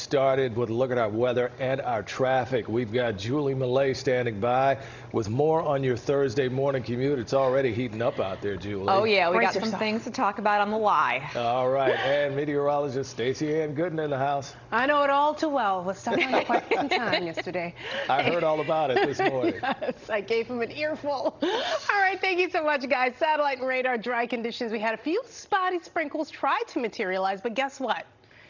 started with a look at our weather and our traffic. We've got Julie Millay standing by with more on your Thursday morning commute. It's already heating up out there, Julie. Oh, yeah, we got some things to talk about on the Y. All right, and meteorologist Stacy-Ann Gooden in the house. I know it all too well. Was stuck on it quite some time yesterday. I heard all about it this morning. Yes, I gave him an earful. All right, thank you so much, guys. Satellite and radar dry conditions. We had a few spotty sprinkles try to materialize, but guess what?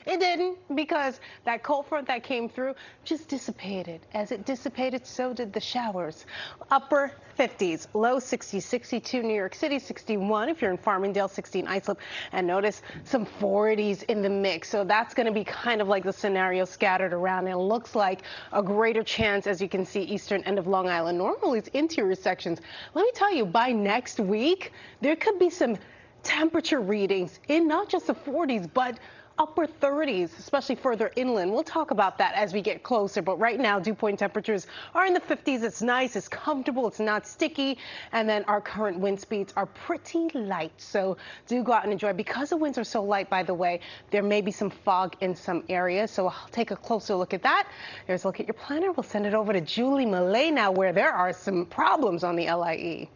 It didn't, because that cold front that came through just dissipated. As it dissipated, so did the showers. Upper 50s, low 60s, 62 New York City, 61 if you're in Farmingdale, 60 in Islip, and notice some 40s in the mix. So that's going to be kind of like the scenario scattered around. It looks like a greater chance, as you can see, eastern end of Long Island. Normally it's interior sections. Let me tell you, by next week, there could be some temperature readings in not just the 40s, but upper 30s, especially further inland. We'll talk about that as we get closer, but right now dew point temperatures are in the 50s. It's nice, it's comfortable, it's not sticky, and then our current wind speeds are pretty light, so do go out and enjoy. Because the winds are so light, by the way, there may be some fog in some areas, so I'll take a closer look at that. Here's a look at your planner. We'll send it over to Julie Millay now, where there are some problems on the LIE.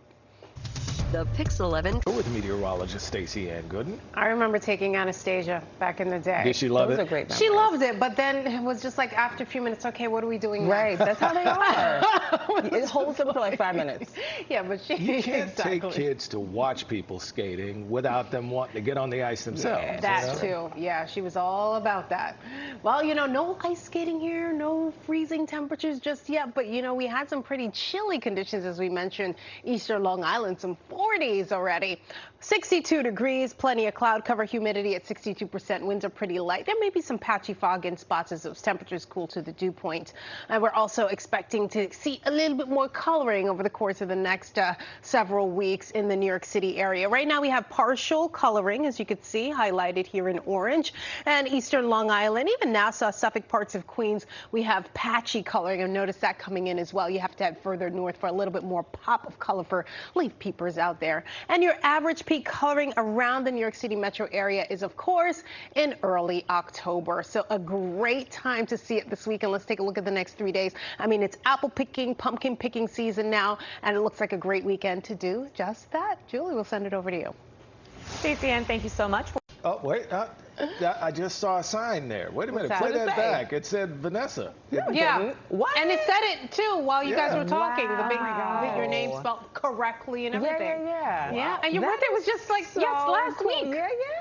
The PIX11. With meteorologist Stacy-Ann Gooden. I remember taking Anastasia back in the day. Did she love it? Great She loved it, but then it was just like after a few minutes, okay, what are we doing now? Right, that's how they are. It holds them for like 5 minutes. Yeah, but she You can't exactly. take kids to watch people skating without them wanting to get on the ice themselves. Yeah, That too, yeah, she was all about that. Well, you know, no ice skating here, no freezing temperatures just yet, but you know, we had some pretty chilly conditions, as we mentioned, eastern Long Island, some 40s already. 62 degrees, plenty of cloud cover, humidity at 62%, winds are pretty light. There may be some patchy fog in spots as those temperatures cool to the dew point. And we're also expecting to see a little bit more coloring over the course of the next several weeks in the New York City area. Right now we have partial coloring, as you can see, highlighted here in orange, and eastern Long Island, even Nassau, Suffolk, parts of Queens, we have patchy coloring, and notice that coming in as well. You have to head further north for a little bit more pop of color for leaf peepers out there. And your average peak coloring around the New York City metro area is, of course, in early October. So a great time to see it this weekend. Let's take a look at the next 3 days. I mean, it's apple picking, pumpkin picking season now, and it looks like a great weekend to do just that. Julie, we'll send it over to you. Stacy-Ann, thank you so much. Oh, wait. I just saw a sign there. Wait a minute. What's Play that that say? back. It said Vanessa. Yeah. What? And it said it, too, while you guys were talking. The big, Wow. with your name spelled correctly and everything. Yeah. Yeah, and your That birthday was is just like, so yes, last cool. week.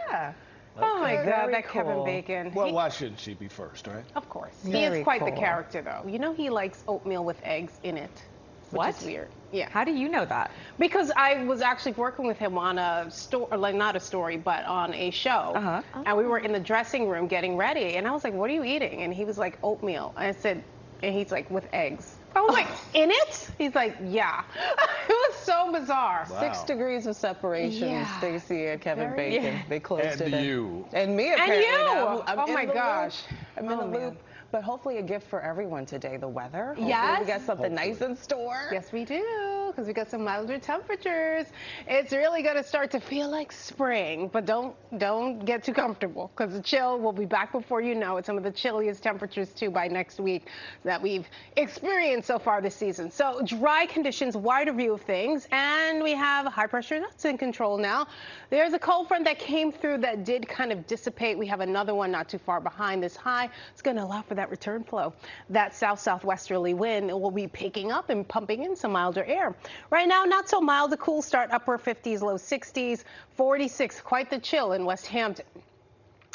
Yeah. Oh, my Okay. God, Very that Kevin cool. Bacon. Well, He- why shouldn't she be first, right? Of course. He Very is quite the cool. character, though. You know, he likes oatmeal with eggs in it, which What? is weird. Yeah. How do you know that? Because I was actually working with him on a story, like not a story, but on a show. Uh-huh. And we were in the dressing room getting ready, and I was like, "What are you eating?" And he was like, "Oatmeal." I said, and he's like, "With eggs." I was like, "In it?" He's like, "Yeah." It was so bizarre. Wow. 6 degrees of separation, Yeah. Stacy and Kevin Very- Bacon. Yeah. They closed And it. you. And me, And apparently. you. Now. I'm Oh in my the gosh. Loop. I'm in Oh, the man. loop. But hopefully a gift for everyone today, the weather. Hopefully Yes. we got something nice Hopefully. in store. Yes, we do, because we got some milder temperatures. It's really going to start to feel like spring, but don't get too comfortable, because the chill will be back before you know it. Some of the chilliest temperatures, too, by next week that we've experienced so far this season. So dry conditions, wider view of things, and we have high pressure that's in control now. There's a cold front that came through that did kind of dissipate. We have another one not too far behind this high. It's going to allow for that return flow. That south-southwesterly wind will be picking up and pumping in some milder air. Right now, not so mild. A cool start, upper 50s, low 60s, 46. Quite the chill in West Hampton.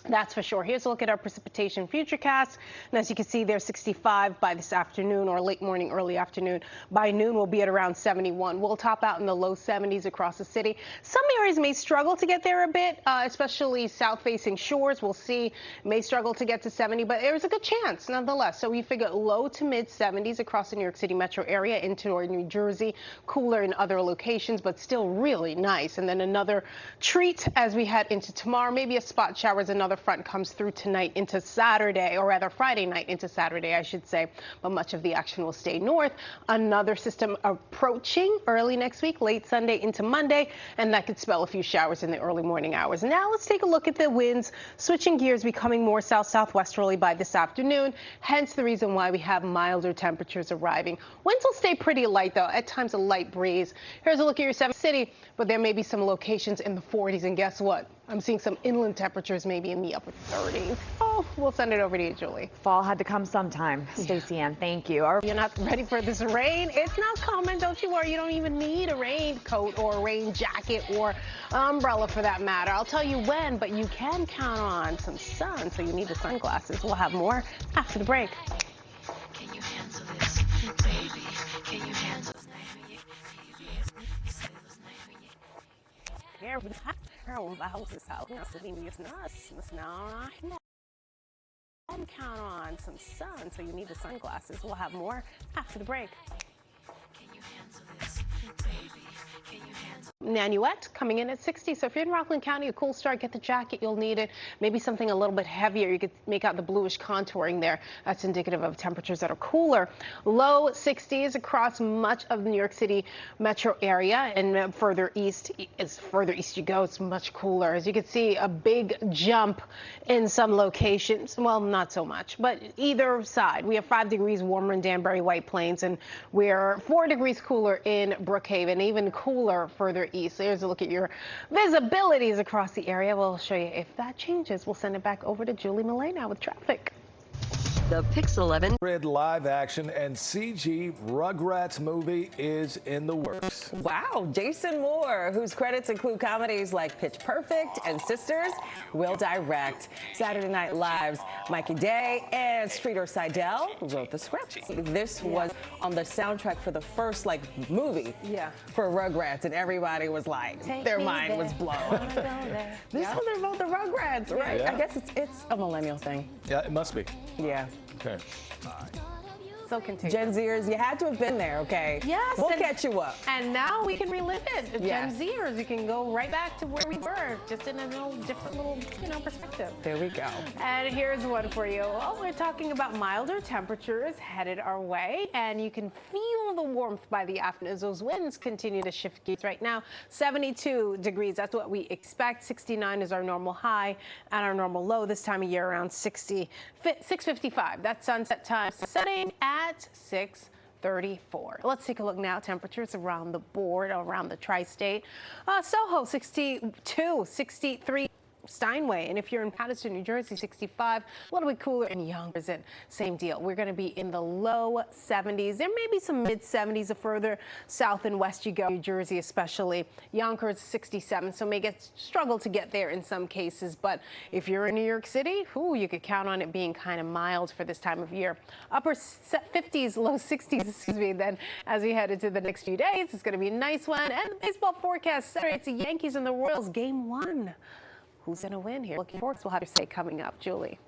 That's for sure. Here's a look at our precipitation futurecast. And as you can see, there's 65 by this afternoon, or late morning, early afternoon. By noon, we'll be at around 71. We'll top out in the low 70s across the city. Some areas may struggle to get there a bit, especially south-facing shores. We'll see, may struggle to get to 70, but there's a good chance nonetheless. So we figure low to mid 70s across the New York City metro area into New Jersey. Cooler in other locations, but still really nice. And then another treat as we head into tomorrow. Maybe a spot shower is another another front comes through tonight into Saturday, or rather Friday night into Saturday, I should say. But much of the action will stay north. Another system approaching early next week, late Sunday into Monday, and that could spell a few showers in the early morning hours. Now let's take a look at the winds, switching gears, becoming more south-southwesterly by this afternoon, hence the reason why we have milder temperatures arriving. Winds will stay pretty light, though, at times a light breeze. Here's a look at your 7th city, but there may be some locations in the 40s, and guess what? I'm seeing some inland temperatures maybe in the upper 30s. Oh, we'll send it over to you, Julie. Fall had to come sometime. Stacy-Ann, thank you. You're not ready for this rain? It's not coming, don't you worry. You don't even need a raincoat or a rain jacket or umbrella for that matter. I'll tell you when, but you can count on some sun, so you need the sunglasses. We'll have more after the break. Can you handle this, baby? Can you handle count on some sun, so you need the sunglasses. We'll have more after the break. Can you handle this, baby? Can you handle Nanuet coming in at 60. So if you're in Rockland County, a cool start, get the jacket, you'll need it. Maybe something a little bit heavier. You could make out the bluish contouring there. That's indicative of temperatures that are cooler. Low 60s across much of the New York City metro area, and further east you go, it's much cooler. As you can see, a big jump in some locations. Well, not so much, but either side. We have 5 degrees warmer in Danbury, White Plains, and we're 4 degrees cooler in Brookhaven, even cooler further east. There's a look at your visibilities across the area. We'll show you if that changes. We'll send it back over to Julie Millay now with traffic. The PIX11 Grid live action and CG Rugrats movie is in the works. Wow, Jason Moore, whose credits include comedies like Pitch Perfect and Sisters, will direct. Saturday Night Live's Mikey Day and Streeter Seidel wrote the script. This was on the soundtrack for the first movie for Rugrats, and everybody was like, their mind was blown. This is about the Rugrats, right? Yeah. I guess it's a millennial thing. Yeah, it must be. Yeah. Okay. So continue. Gen Zers, you had to have been there, okay? Yes. We'll catch you up. And now we can relive it. Yes. Gen Zers, you can go right back to where we were, just in a different little, perspective. There we go. And here's one for you. Well, we're talking about milder temperatures headed our way, and you can feel the warmth by the afternoon as those winds continue to shift gears. Right now, 72 degrees, that's what we expect. 69 is our normal high and our normal low this time of year, around 6:55. That's sunset time, setting at 6:34. Let's take a look now. Temperatures around the board, around the tri-state. Soho, 62, 63. Steinway, and if you're in Paterson, New Jersey, 65, a little bit cooler in Yonkers, same deal. We're going to be in the low 70s. There may be some mid 70s the further south and west you go, New Jersey especially. Yonkers, 67, so may struggle to get there in some cases, but if you're in New York City, you could count on it being kind of mild for this time of year. Upper 50s, low 60s, excuse me, then as we head into the next few days, it's going to be a nice one. And the baseball forecast Saturday, it's the Yankees and the Royals, game 1. Who's going to win here? Looking forward. We'll have your say coming up. Julie.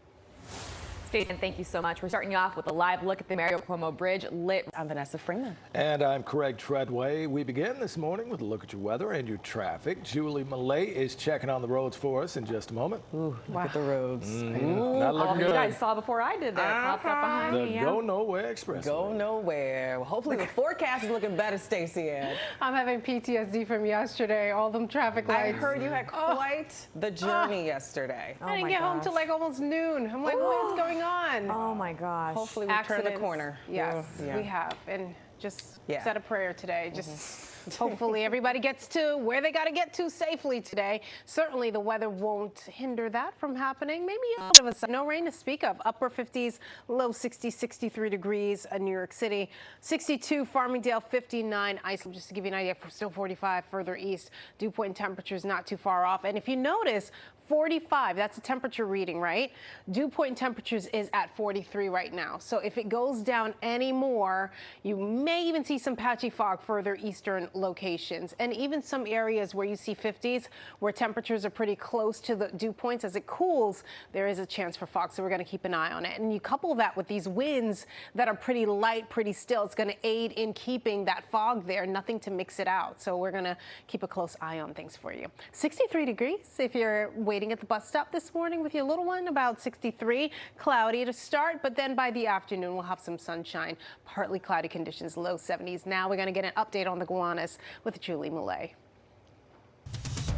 Stacy-Ann, thank you so much. We're starting you off with a live look at the Mario Cuomo Bridge lit. I'm Vanessa Freeman. And I'm Craig Treadway. We begin this morning with a look at your weather and your traffic. Julie Millay is checking on the roads for us in just a moment. Ooh, look at the roads. Not looking good. You guys saw before I did that. Popped up behind The me. Go Nowhere Express. Go nowhere. Well, hopefully the forecast is looking better, Stacy-Ann. I'm having PTSD from yesterday. All them traffic I lights. heard you had quite the journey yesterday. I didn't get home till like almost noon. I'm like, what's going on? Oh my gosh. Hopefully we turn the corner. Yes, Yeah. we have. And just Yeah. said a prayer today. Just hopefully everybody gets to where they got to get to safely today. Certainly the weather won't hinder that from happening. Maybe a bit of no rain to speak of. Upper 50s, low 60s, 63 degrees in New York City. 62 Farmingdale, 59 Iceland. Just to give you an idea, still 45 further east. Dew point temperatures not too far off. And if you notice, 45, that's a temperature reading, right? Dew point temperatures is at 43 right now. So if it goes down any more, you may even see some patchy fog further eastern locations. And even some areas where you see 50s, where temperatures are pretty close to the dew points, as it cools, there is a chance for fog. So we're going to keep an eye on it. And you couple that with these winds that are pretty light, pretty still, it's going to aid in keeping that fog there, nothing to mix it out. So we're going to keep a close eye on things for you. 63 degrees if you're waiting waiting at the bus stop this morning with your little one, about 63. Cloudy to start, but then by the afternoon we'll have some sunshine. Partly cloudy conditions, low 70s. Now we're going to get an update on the Gowanus with Julie Millay.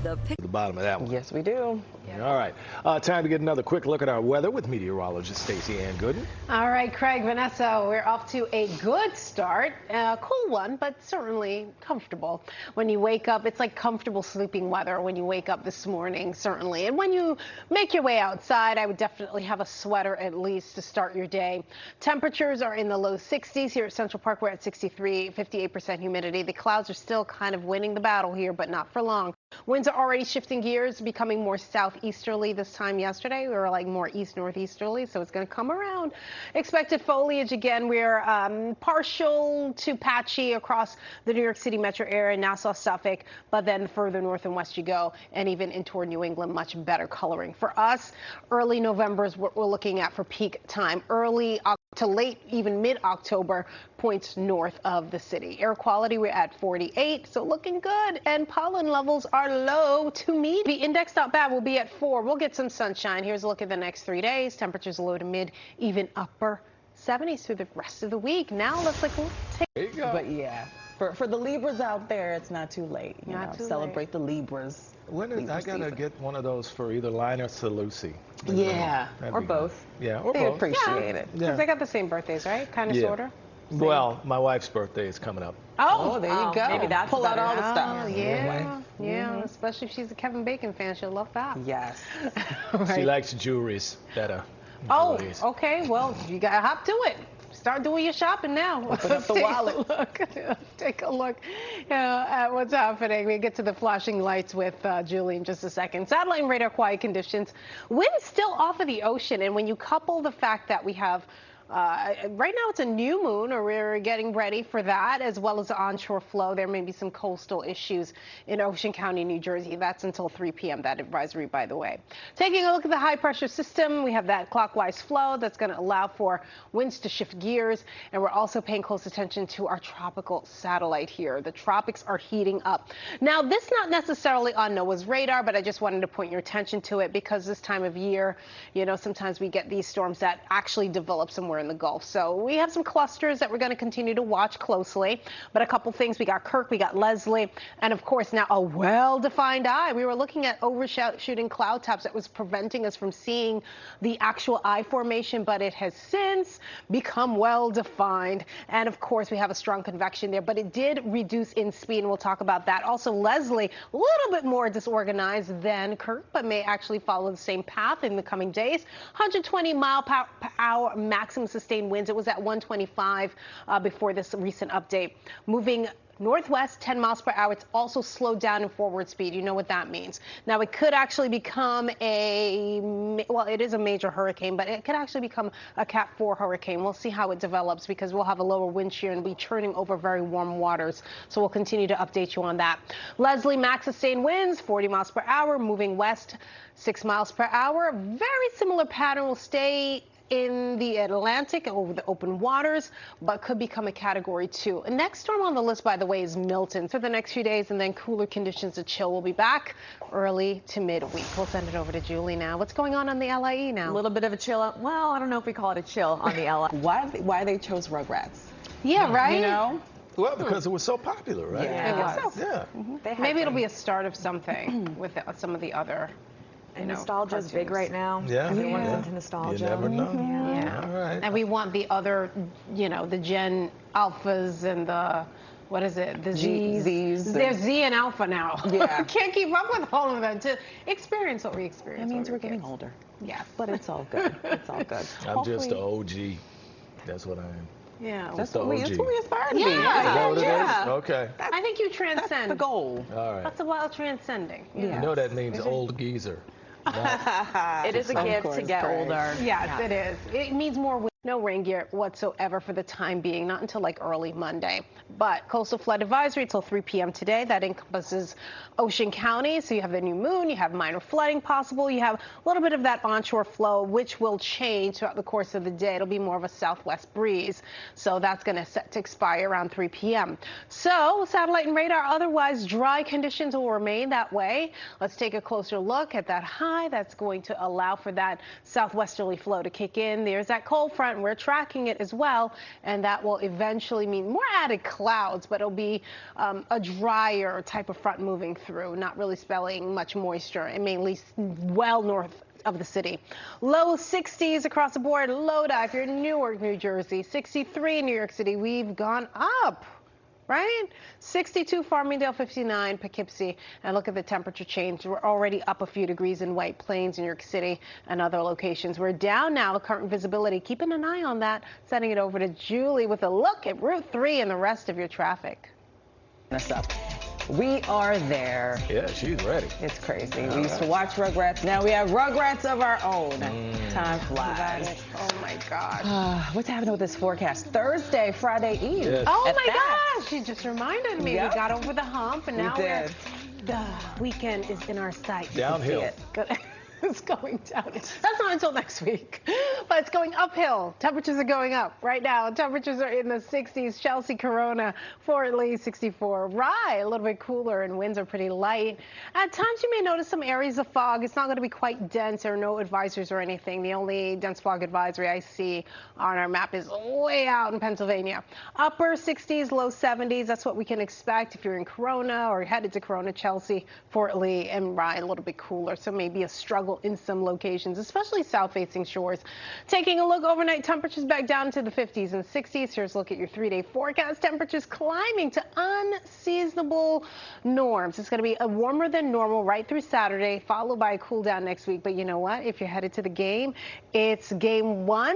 The bottom of that one. Yes, we do. All right. Time to get another quick look at our weather with meteorologist Stacy-Ann Gooden. All right, Craig, Vanessa, we're off to a good start. Cool one, but certainly comfortable. When you wake up, it's like comfortable sleeping weather when you wake up this morning, certainly. And when you make your way outside, I would definitely have a sweater at least to start your day. Temperatures are in the low 60s. Here at Central Park, we're at 63, 58% humidity. The clouds are still kind of winning the battle here, but not for long. Winds are already shifting gears, becoming more southeasterly this time yesterday. We were like more east-northeasterly, so it's going to come around. Expected foliage, again, we're partial to patchy across the New York City metro area, Nassau, Suffolk, but then further north and west you go, and even in toward New England, much better coloring. For us, early November is what we're looking at for peak time. Early to late, even mid-October, points north of the city. Air quality, we're at 48, so looking good, and pollen levels are low to medium. The index not bad will be at 4. We'll get some sunshine. Here's a look at the next 3 days. Temperatures low to mid, even upper 70s through the rest of the week. Now let's take. There you go. But yeah, for the Libras out there, it's not too late. You Not know, too celebrate the Libras. When is, I gotta get one of those for either Linus or Lucy. Yeah, That'd or be good. both. Yeah, or They both. appreciate it. Yeah. Because they got the same birthdays, right? Kind of, Yeah. sort of. Well, my wife's birthday is coming up. Oh, there you go. maybe that's Pull out all the Oh, stuff. yeah, yeah. Especially if she's a Kevin Bacon fan, she'll love that. Yes. She Right. likes jewelries better. Oh, Jewelries. okay. Well, you got to hop to it. Start doing your shopping now. Open up the wallet. Take a look at what's happening. We get to the flashing lights with Julie in just a second. Satellite and radar quiet conditions. Wind still off of the ocean. And when you couple the fact that we have right now it's a new moon, or we're getting ready for that, as well as the onshore flow. There may be some coastal issues in Ocean County, New Jersey. That's until 3 p.m., that advisory, by the way. Taking a look at the high pressure system, we have that clockwise flow that's going to allow for winds to shift gears. And we're also paying close attention to our tropical satellite here. The tropics are heating up. Now, this not necessarily on NOAA's radar, but I just wanted to point your attention to it because this time of year, you know, sometimes we get these storms that actually develop somewhere in the Gulf. So we have some clusters that we're going to continue to watch closely. But a couple things, we got Kirk, we got Leslie, and of course now a well-defined eye. We were looking at overshooting cloud tops that was preventing us from seeing the actual eye formation, but it has since become well-defined. And of course we have a strong convection there, but it did reduce in speed, and we'll talk about that. Also Leslie, a little bit more disorganized than Kirk, but may actually follow the same path in the coming days. 120 mile per hour maximum sustained winds. It was at 125 before this recent update. Moving northwest 10 miles per hour. It's also slowed down in forward speed. You know what that means. Now it could actually become it is a major hurricane, but it could actually become a Cat 4 hurricane. We'll see how it develops because we'll have a lower wind shear and be churning over very warm waters. So we'll continue to update you on that. Leslie, max sustained winds 40 miles per hour, moving west 6 miles per hour. Very similar pattern will stay in the Atlantic over the open waters, but could become a Category 2. And next storm on the list, by the way, is Milton for the next few days, and then cooler conditions to chill will be back early to midweek. We'll send it over to Julie now. What's going on the LIE now? A little bit of a chill. Well, I don't know if we call it a chill on the LIE. Why they chose Rugrats? Yeah, right? You know? Well, because it was so popular, right? Yeah. It was. Yeah. Maybe it'll be a start of something with some of the other. And nostalgia is big right now. Yeah. Everyone's Yeah. into nostalgia. You never know. Yeah. All right. And we want the other, you know, the Gen Alphas and the, what is it? The Zs. There's Z and Alpha now. Yeah. Can't keep up with all of them to experience what we experience. That means when we're getting kids. older. Yes. But it's all good. It's all good. I'm just an OG. That's what I am. Yeah. That's the what we OG. aspire to be. Yeah. Is that what it is? Yeah. Okay. I think you transcend. That's the goal. All right. That's about transcending. Yeah. You know that means old geezer. It is a Of gift course, to get Craig. older. Yes, it is. It means more. No rain gear whatsoever for the time being, not until like early Monday. But coastal flood advisory until 3 p.m. today. That encompasses Ocean County. So you have the new moon, you have minor flooding possible, you have a little bit of that onshore flow, which will change throughout the course of the day. It'll be more of a southwest breeze. So that's going to set to expire around 3 p.m. So satellite and radar, otherwise dry conditions will remain that way. Let's take a closer look at that high. That's going to allow for that southwesterly flow to kick in. There's that cold front. We're tracking it as well, and that will eventually mean more added clouds, but it'll be a drier type of front moving through, not really spelling much moisture, and mainly well north of the city. Low 60s across the board. Lodi, if you're in Newark, New Jersey. 63 in New York City. We've gone up. Right? 62 Farmingdale, 59 Poughkeepsie. And look at the temperature change. We're already up a few degrees in White Plains, New York City, and other locations. We're down now, current visibility. Keeping an eye on that. Sending it over to Julie with a look at Route 3 and the rest of your traffic. Us up. We are there. Yeah, she's ready. It's crazy. We used to watch Rugrats. Now we have Rugrats of our own. Time flies. Oh my gosh. What's happening with this forecast? Thursday, Friday Eve. Yes. Oh At my that. gosh, she just reminded me. Yep. We got over the hump, and We now did. the weekend is in our sight. Downhill. You can see it. It's going down. That's not until next week, but it's going uphill. Temperatures are going up right now. Temperatures are in the 60s. Chelsea, Corona, Fort Lee, 64. Rye, a little bit cooler, and winds are pretty light. At times, you may notice some areas of fog. It's not going to be quite dense. There are no advisories or anything. The only dense fog advisory I see on our map is way out in Pennsylvania. Upper 60s, low 70s. That's what we can expect if you're in Corona or headed to Corona, Chelsea, Fort Lee, and Rye, a little bit cooler. So maybe a struggle in some locations, especially south-facing shores. Taking a look, overnight temperatures back down to the 50s and 60s. Here's a look at your 3-day forecast. Temperatures climbing to unseasonable norms. It's going to be a warmer than normal right through Saturday, followed by a cool down next week. But you know what? If you're headed to the game, it's game 1.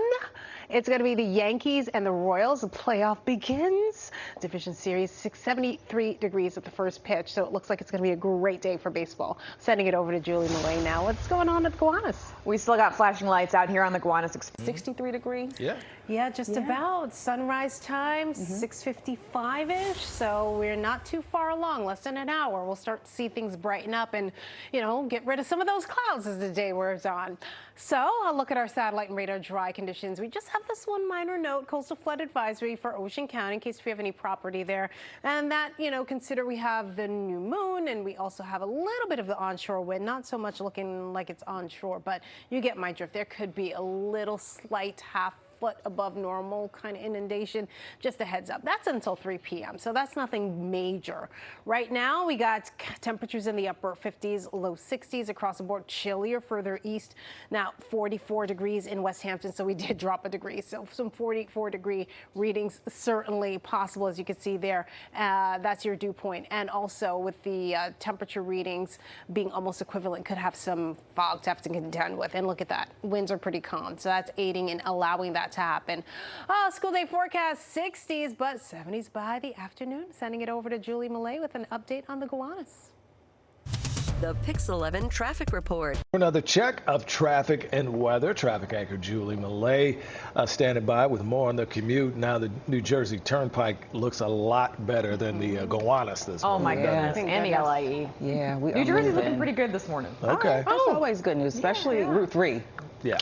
It's going to be the Yankees and the Royals. The playoff begins. Division Series, 673 degrees at the first pitch. So it looks like it's going to be a great day for baseball. Sending it over to Julie Millay now. What's going on at the Gowanus? We still got flashing lights out here on the Gowanus. 63 degrees. Yeah. Yeah, just about. Sunrise time, 6:55-ish. So we're not too far along, less than an hour. We'll start to see things brighten up and, get rid of some of those clouds as the day wears on. So I'll look at our satellite and radar dry conditions. We just have this one minor note, coastal flood advisory for Ocean County in case we have any property there. And that, consider we have the new moon, and we also have a little bit of the onshore wind, not so much looking like it's onshore, but you get my drift. There could be a little slight half-foot above normal kind of inundation. Just a heads up. That's until 3 p.m. So that's nothing major. Right now we got temperatures in the upper 50s, low 60s across the board. Chillier further east. Now 44 degrees in West Hampton. So we did drop a degree. So some 44-degree readings certainly possible, as you can see there. That's your dew point. And also with the temperature readings being almost equivalent, could have some fog to have to contend with. And look at that. Winds are pretty calm. So that's aiding in allowing that to happen. School day forecast 60s, but 70s by the afternoon. Sending it over to Julie Millay with an update on the Gowanus. The PIX11 traffic report. Another check of traffic and weather. Traffic anchor Julie Millay standing by with more on the commute. Now the New Jersey Turnpike looks a lot better than the Gowanus this Oh my morning. goodness, and the LIE. Yeah, we New are Jersey's moving. looking pretty good this morning. Okay. That's always good news, especially Route 3. Yeah.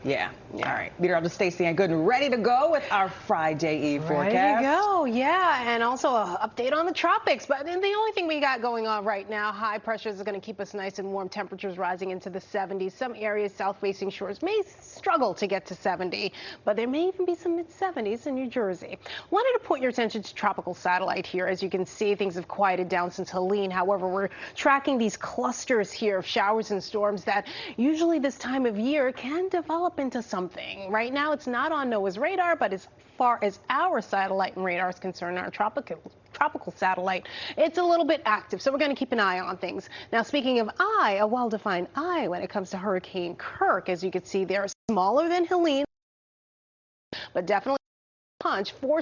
Yeah. All right. Meteorologist Stacy-Ann Gooden ready to go with our Friday Eve forecast. Ready to go, yeah, and also an update on the tropics. But the only thing we got going on right now, high pressures is going to keep us nice and warm. Temperatures rising into the 70s. Some areas south-facing shores may struggle to get to 70, but there may even be some mid-70s in New Jersey. Wanted to point your attention to tropical satellite here. As you can see, things have quieted down since Helene. However, we're tracking these clusters here of showers and storms that usually this time of year can develop into something. Right now, it's not on NOAA's radar, but as far as our satellite and radar is concerned, our tropical satellite, it's a little bit active, so we're going to keep an eye on things. Now, speaking of eye, a well-defined eye when it comes to Hurricane Kirk, as you can see there, smaller than Helene, but definitely punch. 4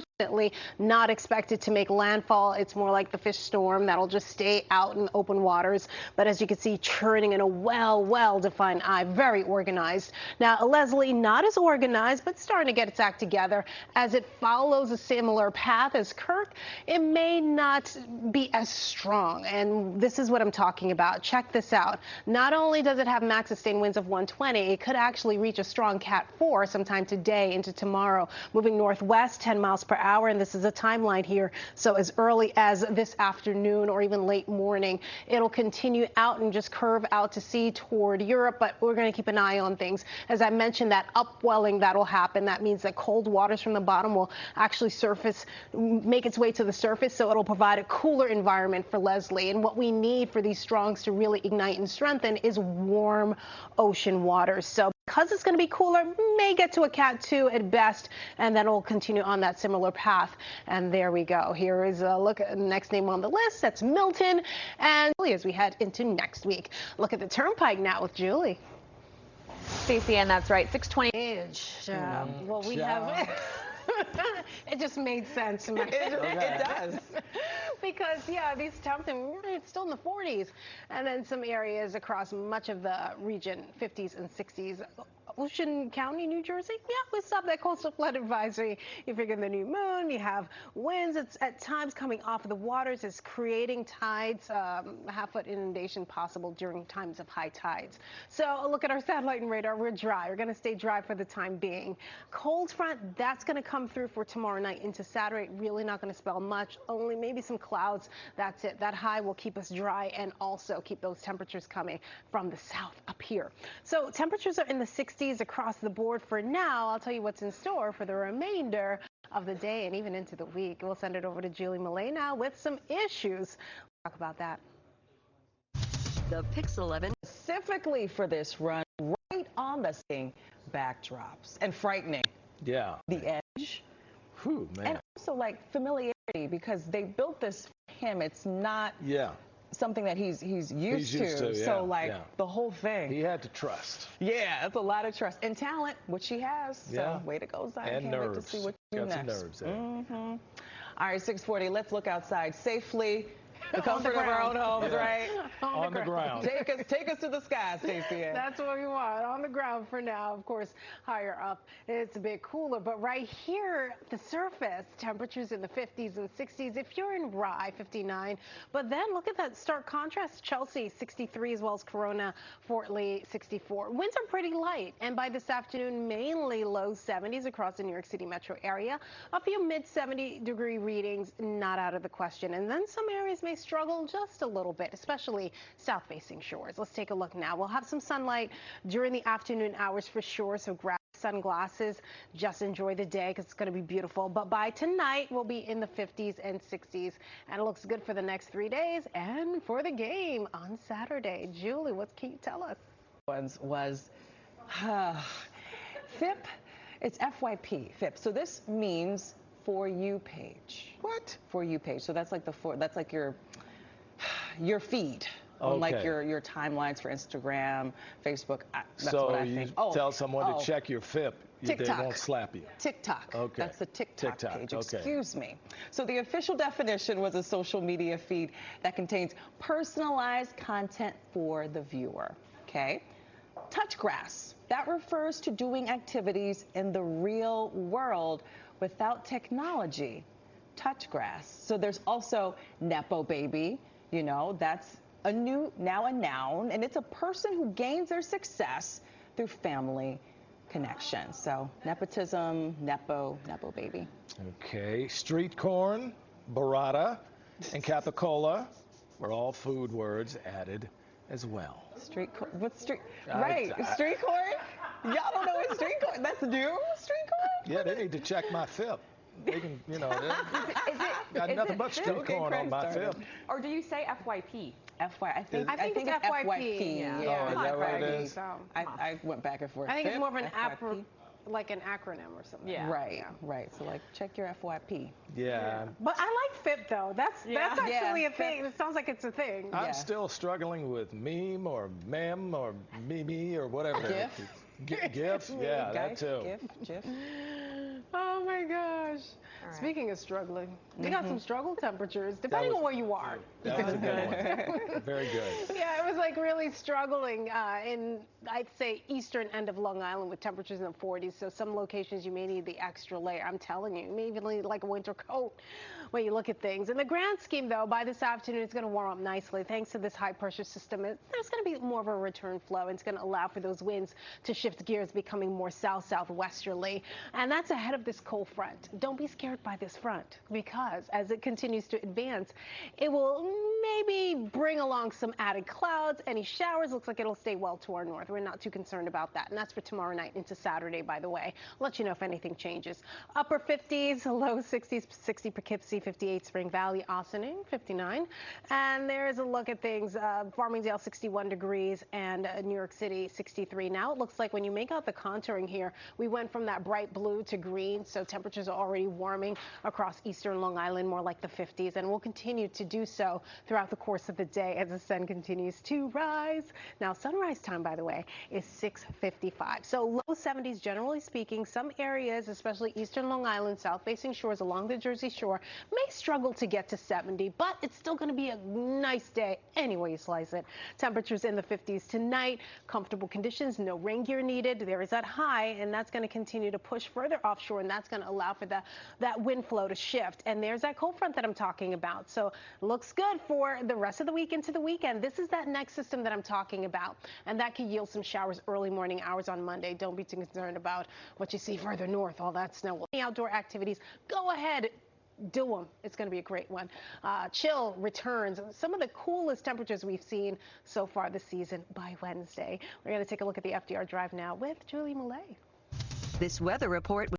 Not expected to make landfall. It's more like the fish storm that'll just stay out in open waters. But as you can see, churning in a well-defined eye, very organized. Now, Leslie, not as organized, but starting to get its act together. As it follows a similar path as Kirk, it may not be as strong. And this is what I'm talking about. Check this out. Not only does it have max sustained winds of 120, it could actually reach a strong Cat 4 sometime today into tomorrow, moving northwest 10 miles per hour, and this is a timeline here. So as early as this afternoon or even late morning, it'll continue out and just curve out to sea toward Europe, but we're going to keep an eye on things. As I mentioned, that upwelling that'll happen, that means that cold waters from the bottom will actually surface, make its way to the surface, so it'll provide a cooler environment for Leslie. And what we need for these strongs to really ignite and strengthen is warm ocean waters. So because it's going to be cooler, may get to a Cat 2 at best, and then it'll continue on that similar path. And there we go. Here is a look at the next name on the list. That's Milton. And as we head into next week, look at the turnpike now with Julie. Stacy-Ann, that's right. 620. Well, we have. It just made sense. It does. Because, yeah, these temperatures, it's still in the 40s. And then some areas across much of the region, 50s and 60s. Ocean County, New Jersey, yeah, we stopped that coastal flood advisory. You figure the new moon, you have winds. It's at times coming off of the waters. It's creating tides, half-foot inundation possible during times of high tides. So look at our satellite and radar. We're dry. We're going to stay dry for the time being. Cold front, that's going to come through for tomorrow night into Saturday. Really not going to spell much, only maybe some clouds. That's it. That high will keep us dry and also keep those temperatures coming from the south up here. So temperatures are in the 60s across the board for now. I'll tell you what's in store for the remainder of the day and even into the week. We'll send it over to Julie Millay now with some issues. We'll talk about that. The PIX11. Specifically for this run, right on the same backdrops and frightening. Yeah. The edge. Whew, man. And also like familiarity, because they built this for him. It's not something that he's used to. Yeah, so like the whole thing. He had to trust. Yeah, that's a lot of trust and talent, which he has. Yeah. So way to go, Zion. And Can't nerves. wait to see what you do Got next. some nerves there. All right, 6:40. Let's look outside safely. The comfort of our own homes, right? On the ground. Take us to the sky, Stacy-Ann. That's what we want. On the ground for now. Of course, higher up, it's a bit cooler. But right here, the surface, temperatures in the 50s and 60s. If you're in Rye, 59. But then look at that stark contrast. Chelsea, 63, as well as Corona, Fort Lee, 64. Winds are pretty light. And by this afternoon, mainly low 70s across the New York City metro area. A few mid-70-degree readings, not out of the question. And then some areas may struggle just a little bit, especially south-facing shores. Let's take a look now. We'll have some sunlight during the afternoon hours for sure, so grab sunglasses. Just enjoy the day because it's going to be beautiful. But by tonight, we'll be in the 50s and 60s, and it looks good for the next 3 days and for the game on Saturday. Julie, what can you tell us? Was FIP. It's FYP, FIP. So this means For You page. What? For You page. So that's like that's like your feed on like your timelines for Instagram, Facebook. That's so what I think. You tell someone to check your FIP. TikTok. They won't slap you. TikTok. Okay. That's the TikTok page. Okay. Excuse me. So the official definition was a social media feed that contains personalized content for the viewer. Okay. Touch grass. That refers to doing activities in the real world without technology. Touch grass. So there's also Nepo baby. You know, that's now a noun, and it's a person who gains their success through family connection. So nepotism, Nepo baby. Okay. Street corn, burrata, and capicola were all food words added as well. Street corn? What's street? Right. Street corn? Y'all don't know what street corn? That's new? Street corn? Yeah, they need to check my FIP. They can, you know, got nothing but street corn on my FIP. Or do you say FYP? I think it's FYP. Yeah. Oh, is that what it is? I went back and forth. I think it's FIP, more of an FYP. like an acronym or something. Yeah. Right. So like check your FYP. Yeah. But I like FIP though. That's actually a thing. It sounds like it's a thing. I'm still struggling with meme or mem or meme or whatever. GIF. GIF? Yeah, that too. GIF. Oh my gosh. Speaking of struggling, we got some struggle temperatures, depending on where you are. That was a good one. Very good. Yeah, it was like really struggling in, I'd say, eastern end of Long Island with temperatures in the 40s. So some locations you may need the extra layer. I'm telling you may even need like a winter coat when you look at things. In the grand scheme, though, by this afternoon, it's going to warm up nicely thanks to this high pressure system. There's going to be more of a return flow. It's going to allow for those winds to shift gears, becoming more south-southwesterly. And that's ahead of this cold front. Don't be scared by this front, because as it continues to advance, it will maybe bring along some added clouds. Any showers, looks like it'll stay well to our north. We're not too concerned about that. And that's for tomorrow night into Saturday, by the way. I'll let you know if anything changes. Upper 50s, low 60s, 60 Poughkeepsie, 58 Spring Valley, Ossining, 59. And there's a look at things. Farmingdale, 61 degrees, and New York City, 63. Now it looks like when you make out the contouring here, we went from that bright blue to green. So temperatures are already warming across eastern Long Island, more like the 50s, and will continue to do so throughout the course of the day as the sun continues to rise. Now sunrise time, by the way, is 6:55. So low 70s generally speaking. Some areas, especially eastern Long Island, south-facing shores along the Jersey Shore, may struggle to get to 70, but it's still going to be a nice day any way you slice it. Temperatures in the 50s tonight, comfortable conditions, no rain gear needed. There is that high, and that's going to continue to push further offshore, and that's going to allow for that wind flow to shift. And there's that cold front that I'm talking about. So looks good for the rest of the week into the weekend. This is that next system that I'm talking about, and that can yield some showers early morning hours on Monday. Don't be too concerned about what you see further north, all that snow. Any outdoor activities, go ahead. Do them. It's going to be a great one. Chill returns. Some of the coolest temperatures we've seen so far this season by Wednesday. We're going to take a look at the FDR Drive now with Julie Millay. This weather report